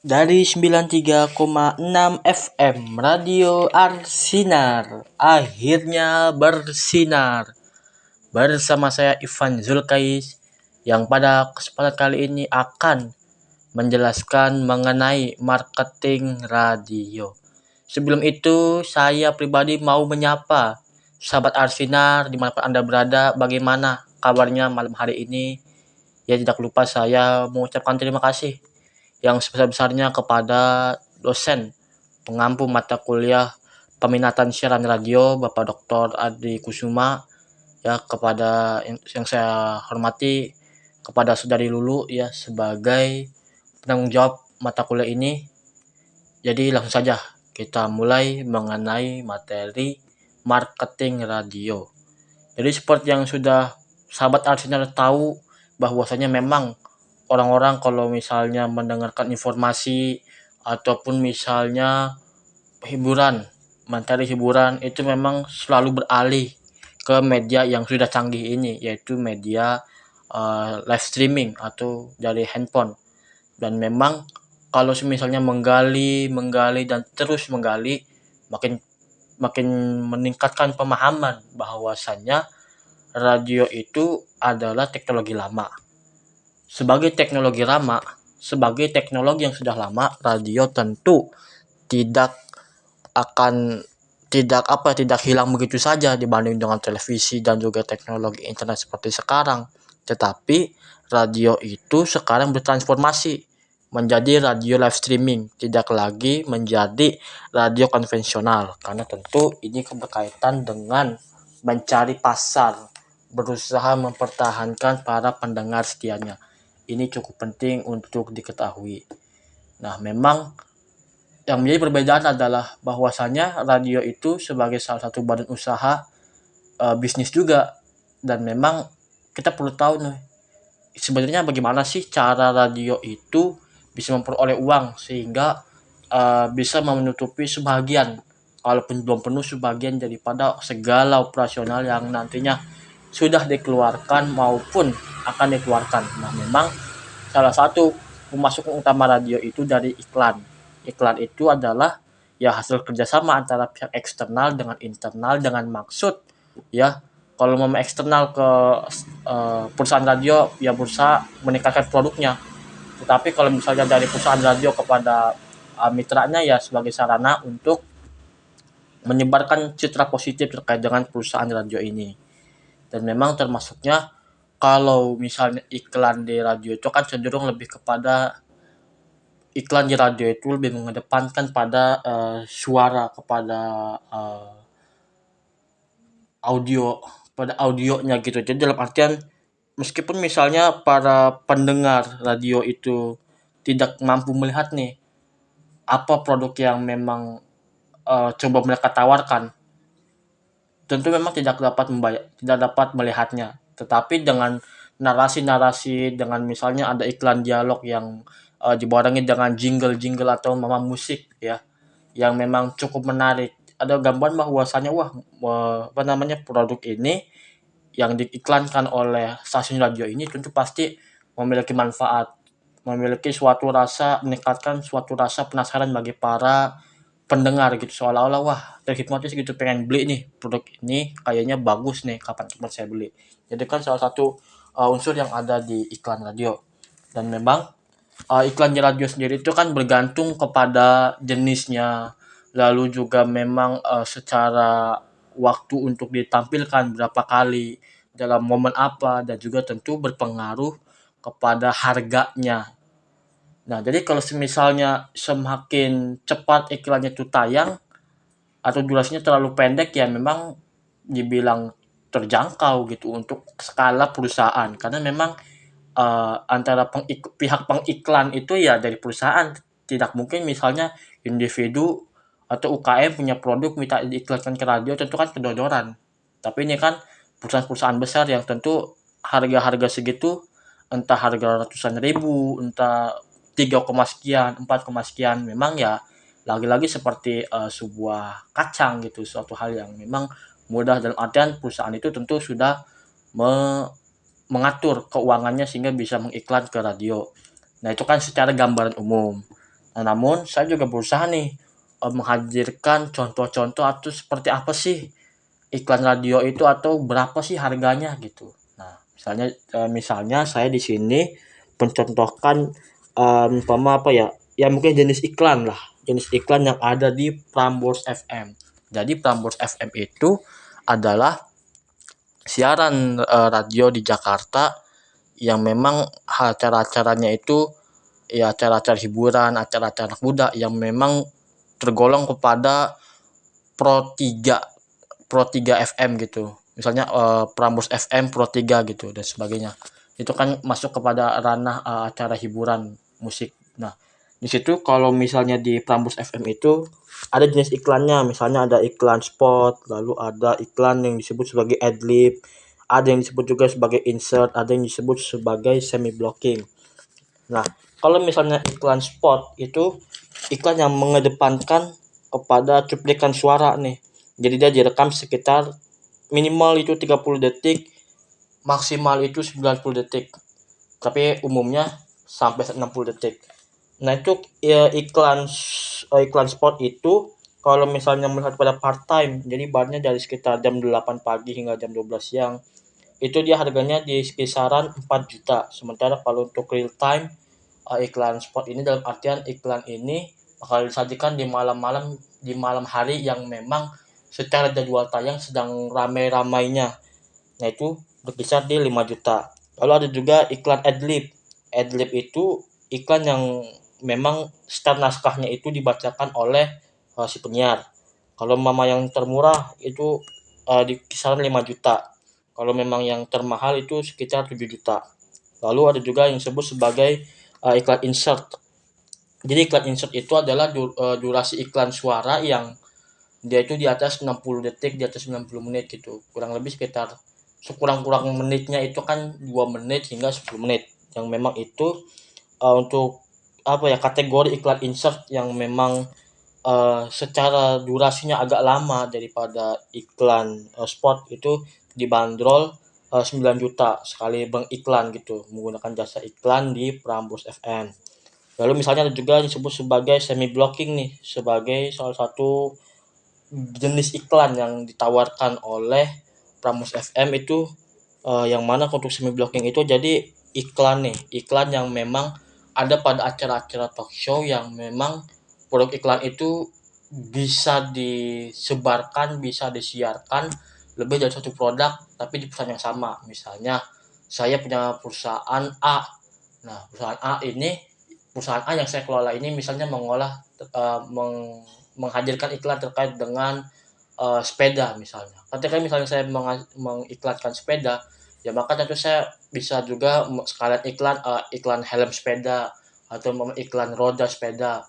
Dari 93,6 FM Radio Arsinar akhirnya bersinar bersama saya Ivan Zulkais yang pada kesempatan kali ini akan menjelaskan mengenai marketing radio. Sebelum itu saya pribadi mau menyapa sahabat Arsinar dimanapun Anda berada, bagaimana kabarnya malam hari ini. Ya, tidak lupa saya mengucapkan terima kasih yang sebesar-besarnya kepada dosen pengampu mata kuliah peminatan siaran radio Bapak Dr. Adi Kusuma, ya, kepada yang saya hormati, kepada Saudari Lulu ya sebagai penanggung jawab mata kuliah ini. Jadi langsung saja kita mulai mengenai materi marketing radio. Jadi seperti yang sudah sahabat Arsenal tahu, bahwasanya memang orang-orang kalau misalnya mendengarkan informasi ataupun misalnya materi hiburan itu memang selalu beralih ke media yang sudah canggih ini, yaitu media live streaming atau dari handphone. Dan memang kalau misalnya menggali dan terus menggali, makin makin meningkatkan pemahaman bahwasannya radio itu adalah teknologi lama. Sebagai teknologi yang sudah lama, radio tentu tidak tidak hilang begitu saja dibanding dengan televisi dan juga teknologi internet seperti sekarang. Tetapi radio itu sekarang bertransformasi menjadi radio live streaming, tidak lagi menjadi radio konvensional, karena tentu ini berkaitan dengan mencari pasar, berusaha mempertahankan para pendengar setianya. Ini cukup penting untuk diketahui. Nah, memang yang menjadi perbedaan adalah bahwasanya radio itu sebagai salah satu badan usaha bisnis juga, dan memang kita perlu tahu nih sebenarnya bagaimana sih cara radio itu bisa memperoleh uang sehingga bisa menutupi sebagian, kalaupun belum penuh sebagian daripada segala operasional yang nantinya sudah dikeluarkan maupun akan dikeluarkan. Nah, memang salah satu pemasukan utama radio itu dari iklan. Iklan itu adalah ya hasil kerjasama antara pihak eksternal dengan internal, dengan maksud ya kalau mau eksternal ke perusahaan radio ya berusaha meningkatkan produknya. Tetapi kalau misalnya dari perusahaan radio kepada mitranya ya sebagai sarana untuk menyebarkan citra positif terkait dengan perusahaan radio ini. Dan memang termasuknya kalau misalnya iklan di radio itu kan cenderung lebih kepada iklan di radio itu lebih mengedepankan pada suara, kepada audio, pada audionya gitu. Jadi dalam artian meskipun misalnya para pendengar radio itu tidak mampu melihat nih apa produk yang memang coba mereka tawarkan, tentu memang tidak dapat melihatnya. Tetapi dengan narasi-narasi, dengan misalnya ada iklan dialog yang dibarengi dengan jingle-jingle atau mama musik ya, yang memang cukup menarik. Ada gambaran bahwasannya produk ini yang diiklankan oleh stasiun radio ini tentu pasti memiliki manfaat, meningkatkan suatu rasa penasaran bagi para pendengar gitu, seolah-olah wah terhipnotis gitu, pengen beli nih produk ini, kayaknya bagus nih, kapan saya beli. Jadi kan salah satu unsur yang ada di iklan radio. Dan memang iklan di radio sendiri itu kan bergantung kepada jenisnya, lalu juga memang secara waktu untuk ditampilkan berapa kali, dalam momen apa, dan juga tentu berpengaruh kepada harganya. Nah, jadi kalau misalnya semakin cepat iklannya itu tayang atau durasinya terlalu pendek ya memang dibilang terjangkau gitu untuk skala perusahaan, karena memang antara pihak pengiklan itu ya dari perusahaan, tidak mungkin misalnya individu atau UKM punya produk minta diiklankan ke radio, tentu kan kedodoran. Tapi ini kan perusahaan-perusahaan besar yang tentu harga-harga segitu, entah harga ratusan ribu, entah 3, sekian, 4, sekian, memang ya lagi-lagi seperti sebuah kacang gitu, suatu hal yang memang mudah, dalam artian perusahaan itu tentu sudah mengatur keuangannya sehingga bisa mengiklan ke radio. Nah, itu kan secara gambaran umum. Nah, namun saya juga berusaha nih menghadirkan contoh-contoh atau seperti apa sih iklan radio itu atau berapa sih harganya gitu. Nah, misalnya saya di sini mencontohkan umpama apa ya? Ya mungkin jenis iklan lah, jenis iklan yang ada di Prambors FM. Jadi Prambors FM itu adalah siaran radio di Jakarta yang memang acara-acaranya itu ya acara-acara hiburan, acara-acara anak muda yang memang tergolong kepada Pro 3 Pro 3 FM gitu. Misalnya Prambors FM Pro 3 gitu dan sebagainya. Itu kan masuk kepada ranah acara hiburan musik. Nah, di situ kalau misalnya di Prambors FM itu ada jenis iklannya, misalnya ada iklan spot, lalu ada iklan yang disebut sebagai adlib, ada yang disebut juga sebagai insert, ada yang disebut sebagai semi blocking. Nah, kalau misalnya iklan spot itu iklan yang mengedepankan kepada cuplikan suara nih. Jadi dia direkam sekitar minimal itu 30 detik, maksimal itu 90 detik. Tapi umumnya sampai 60 detik. Nah, itu ya, iklan spot itu kalau misalnya melihat pada part time, jadi barnya dari sekitar jam 8 pagi hingga jam 12 siang, itu dia harganya di kisaran 4 juta. Sementara kalau untuk real time iklan spot ini dalam artian iklan ini bakal disajikan di malam hari yang memang secara jadwal tayang sedang ramai-ramainya. Nah, itu berkisar di 5 juta. Lalu ada juga iklan adlib. Adlib itu iklan yang memang start naskahnya itu dibacakan oleh si penyiar. Kalau mama yang termurah itu di kisaran 5 juta. Kalau memang yang termahal itu sekitar 7 juta. Lalu ada juga yang disebut sebagai iklan insert. Jadi iklan insert itu adalah durasi iklan suara yang dia itu di atas 60 detik, di atas 90 menit gitu. Kurang lebih sekitar sekurang-kurang menitnya itu kan 2 menit hingga 10 menit. Yang memang itu untuk apa ya, kategori iklan insert yang memang secara durasinya agak lama daripada iklan spot itu dibanderol 9 juta sekali mengiklan gitu, menggunakan jasa iklan di Prambors FM. Lalu misalnya ada juga yang disebut sebagai semi blocking nih, sebagai salah satu jenis iklan yang ditawarkan oleh Prambors FM itu yang mana untuk semi blocking itu jadi iklan yang memang ada pada acara-acara talk show yang memang produk iklan itu bisa disebarkan, bisa disiarkan lebih dari satu produk tapi di perusahaan yang sama. Misalnya saya punya perusahaan A. Nah, perusahaan A yang saya kelola ini misalnya menghadirkan iklan terkait dengan sepeda misalnya. Ketika misalnya saya mengiklankan sepeda, ya maka tentu saya bisa juga sekalian iklan helm sepeda atau iklan roda sepeda.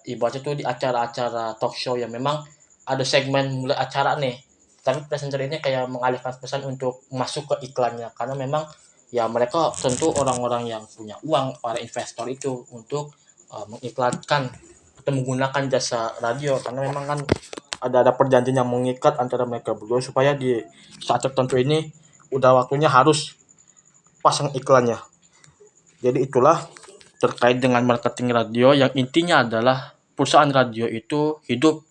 Ibaratnya itu di acara-acara talk show yang memang ada segmen mulai acara nih, tapi presenter ini kayak mengalihkan pesan untuk masuk ke iklannya karena memang ya mereka tentu orang-orang yang punya uang, para investor itu untuk mengiklankan atau menggunakan jasa radio karena memang kan ada perjanjian yang mengikat antara mereka berdua supaya di saat tertentu ini udah waktunya harus pasang iklannya. Jadi itulah terkait dengan marketing radio yang intinya adalah perusahaan radio itu hidup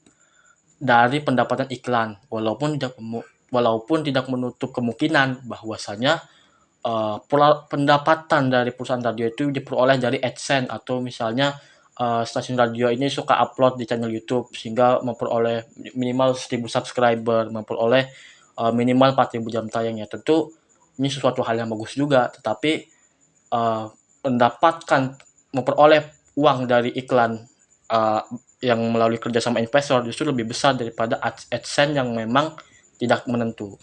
dari pendapatan iklan walaupun tidak menutup kemungkinan bahwasanya pendapatan dari perusahaan radio itu diperoleh dari AdSense atau misalnya stasiun radio ini suka upload di channel YouTube sehingga memperoleh minimal 1.000 subscriber, memperoleh minimal 4.000 jam tayang. Ya tentu ini sesuatu hal yang bagus juga, tetapi memperoleh uang dari iklan yang melalui kerjasama investor justru lebih besar daripada AdSense yang memang tidak menentu.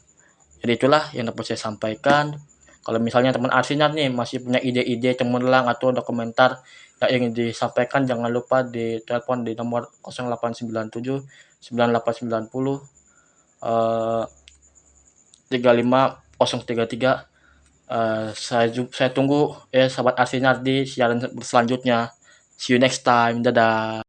Jadi itulah yang dapat saya sampaikan. Kalau misalnya teman Arsinar nih masih punya ide-ide cemerlang atau ada komentar yang ingin disampaikan, jangan lupa di telepon di nomor 0897 9890 35033. Saya tunggu sahabat Arsinar di siaran selanjutnya. See you next time. Dadah.